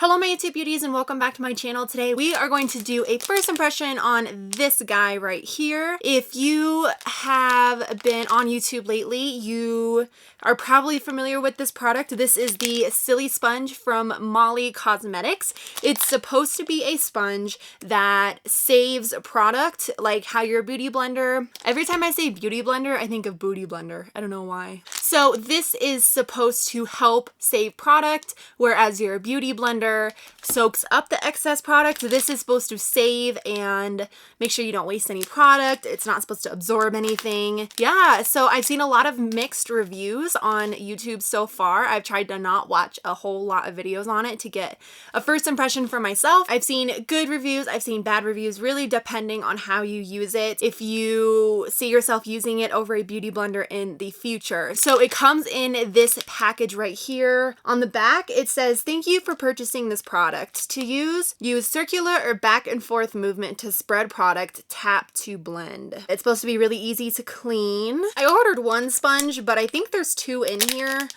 Hello my YouTube beauties and welcome back to my channel. Today we are going to do a first impression on this guy right here. If you have been on YouTube lately, you are probably familiar with this product. This is the Silisponge from Molly Cosmetics. It's supposed to be a sponge that saves product, like how your beauty blender. Every time I say beauty blender, I think of booty blender. I don't know why. So this is supposed to help save product, whereas your beauty blender soaks up the excess product. This is supposed to save and make sure you don't waste any product. It's not supposed to absorb anything. Yeah, so I've seen a lot of mixed reviews on YouTube so far. I've tried to not watch a whole lot of videos on it to get a first impression for myself. I've seen good reviews, I've seen bad reviews, really depending on how you use it, if you see yourself using it over a beauty blender in the future. So it comes in this package right here. On the back, it says, "Thank you for purchasing this product. To use circular or back and forth movement to spread product, tap to blend." It's supposed to be really easy to clean. I ordered one sponge, but I think there's two in here.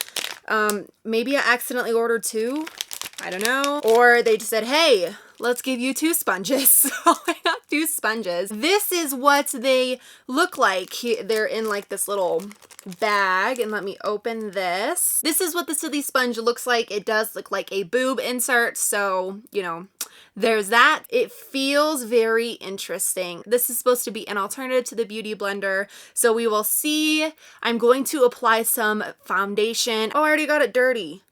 Maybe I accidentally ordered two. I don't know. Or they just said, hey, let's give you two sponges. So I got two sponges. This is what they look like. They're in like this little bag, and let me open this. This is what the Silisponge looks like. It does look like a boob insert, so you know, there's that. It feels very interesting. This is supposed to be an alternative to the beauty blender, so we will see. I'm going to apply some foundation. Oh, I already got it dirty.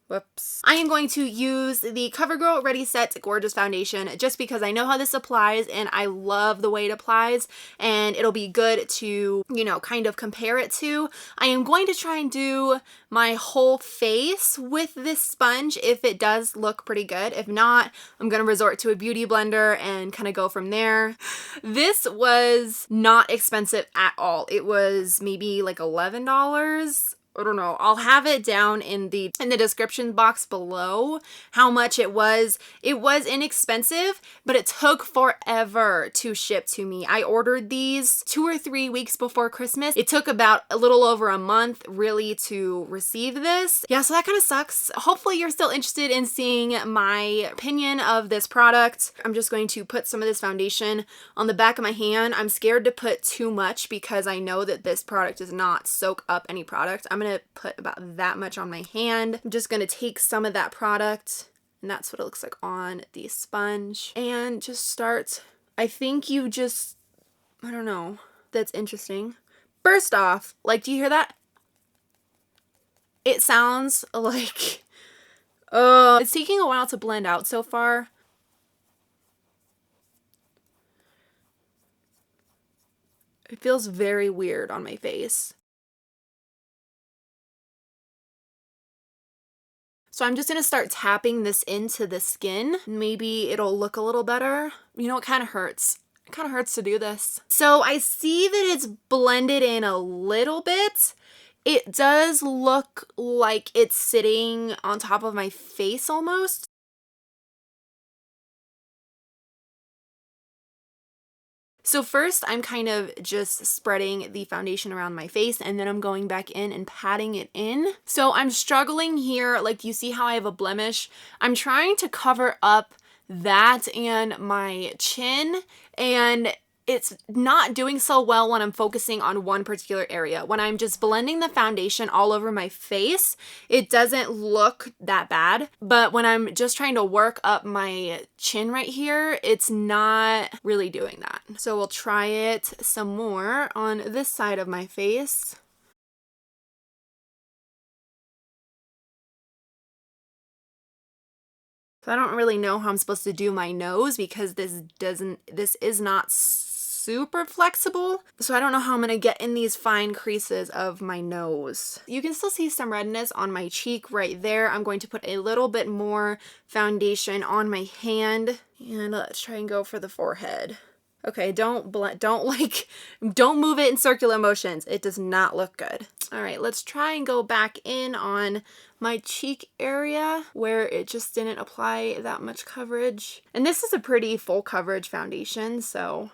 Whoops. I am going to use the CoverGirl Ready Set Gorgeous Foundation just because I know how this applies and I love the way it applies, and it'll be good to, you know, kind of compare it to. I am going to try and do my whole face with this sponge if it does look pretty good. If not, I'm going to resort to a beauty blender and kind of go from there. This was not expensive at all. It was maybe like $11. I don't know. I'll have it down in the description box below how much it was. It was inexpensive, but it took forever to ship to me. I ordered these 2 or 3 weeks before Christmas. It took about a little over a month really to receive this. Yeah, so that kind of sucks. Hopefully you're still interested in seeing my opinion of this product. I'm just going to put some of this foundation on the back of my hand. I'm scared to put too much because I know that this product does not soak up any product. I'm going to put about that much on my hand. I'm just going to take some of that product, and that's what it looks like on the sponge, and just start. I think you just, I don't know. That's interesting. First off, like, do you hear that? It sounds like, it's taking a while to blend out so far. It feels very weird on my face. So I'm just going to start tapping this into the skin. Maybe it'll look a little better. You know, it kind of hurts. It kind of hurts to do this. So I see that it's blended in a little bit. It does look like it's sitting on top of my face almost. So first, I'm kind of just spreading the foundation around my face, and then I'm going back in and patting it in. So I'm struggling here. Like, you see how I have a blemish? I'm trying to cover up that and my chin, and it's not doing so well when I'm focusing on one particular area. When I'm just blending the foundation all over my face, it doesn't look that bad. But when I'm just trying to work up my chin right here, it's not really doing that. So we'll try it some more on this side of my face. So I don't really know how I'm supposed to do my nose because this is not super flexible. So I don't know how I'm gonna get in these fine creases of my nose. You can still see some redness on my cheek right there. I'm going to put a little bit more foundation on my hand, and let's try and go for the forehead. Okay, don't move it in circular motions. It does not look good. All right, let's try and go back in on my cheek area where it just didn't apply that much coverage. And this is a pretty full coverage foundation, so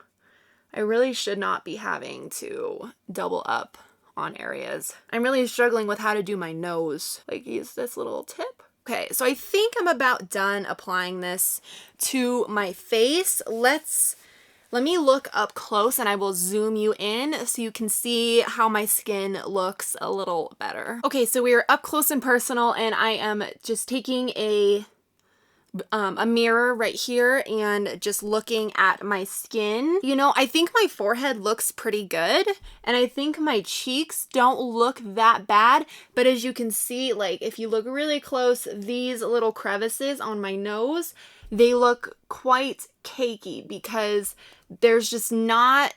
I really should not be having to double up on areas. I'm really struggling with how to do my nose. Like, use this little tip Okay, so I think I'm about done applying this to my face. Let me look up close and I will zoom you in so you can see how my skin looks a little better. Okay, so we are up close and personal, and I am just taking a mirror right here and just looking at my skin. You know, I think my forehead looks pretty good, and I think my cheeks don't look that bad, but as you can see, like if you look really close, these little crevices on my nose, they look quite cakey because there's just not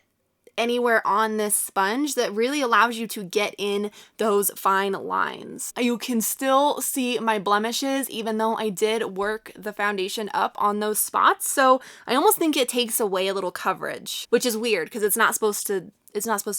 anywhere on this sponge that really allows you to get in those fine lines. You can still see my blemishes even though I did work the foundation up on those spots. So I almost think it takes away a little coverage, which is weird because it's not supposed to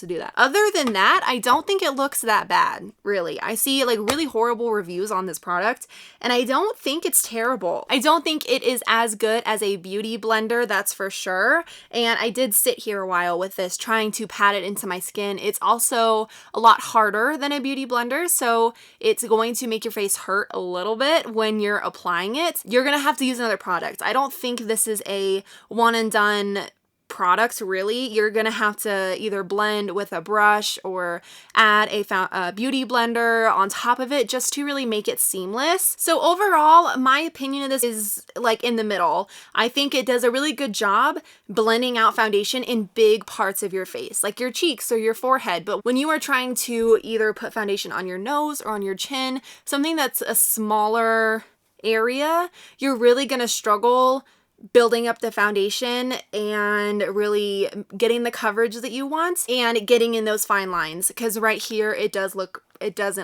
do that. Other than that, I don't think it looks that bad, really. I see like really horrible reviews on this product, and I don't think it's terrible. I don't think it is as good as a beauty blender, that's for sure. And I did sit here a while with this trying to pat it into my skin. It's also a lot harder than a beauty blender, so it's going to make your face hurt a little bit when you're applying it. You're gonna have to use another product. I don't think this is a one and done product, really. You're gonna have to either blend with a brush or add a beauty blender on top of it just to really make it seamless. So overall, my opinion of this is like in the middle. I think it does a really good job blending out foundation in big parts of your face, like your cheeks or your forehead. But when you are trying to either put foundation on your nose or on your chin, something that's a smaller area, you're really gonna struggle building up the foundation and really getting the coverage that you want and getting in those fine lines, because right here it doesn't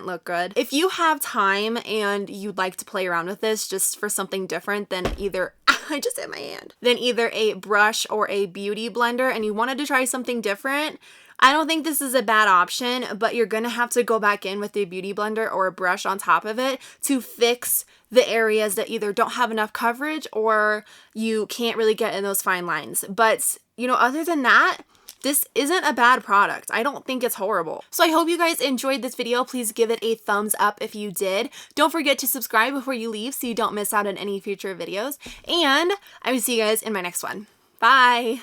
look good. If you have time and you'd like to play around with this just for something different than either I just hit my hand, than either a brush or a beauty blender, and you wanted to try something different, I don't think this is a bad option, but you're gonna have to go back in with a beauty blender or a brush on top of it to fix the areas that either don't have enough coverage or you can't really get in those fine lines. But, you know, other than that, this isn't a bad product. I don't think it's horrible. So I hope you guys enjoyed this video. Please give it a thumbs up if you did. Don't forget to subscribe before you leave so you don't miss out on any future videos. And I will see you guys in my next one. Bye!